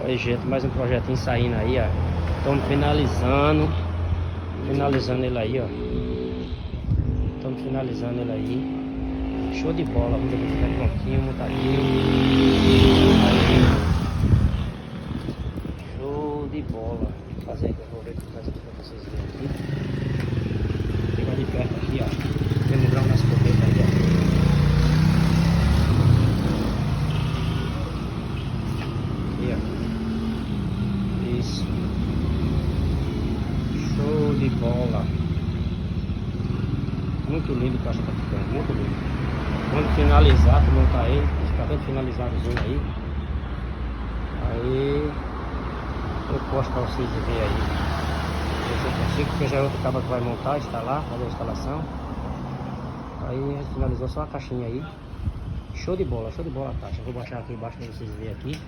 Oi, gente, mais um projetinho saindo aí, ó. Estamos finalizando ele aí, ó. Estamos finalizando ele aí. Show de bola, vamos ver se ficar prontinho, montadinho. Show de bola. Vou fazer aqui, eu vou ver o que fazer aqui pra vocês verem aqui. Fica de perto aqui, ó. Tem um grão nas corretas aí, ó. Aqui, ó. Isso. Show de bola. Muito lindo o caixa tá ficando, muito lindo. Quando finalizar, tu montar ele, fica todo finalizadozinho aí. Aí eu posto pra vocês verem aí. Ver se eu consigo, porque já é outro cabo que vai montar, instalar, fazer a instalação. Aí finalizou só a caixinha aí. Show de bola a caixa. Eu vou baixar aqui embaixo pra vocês verem aqui.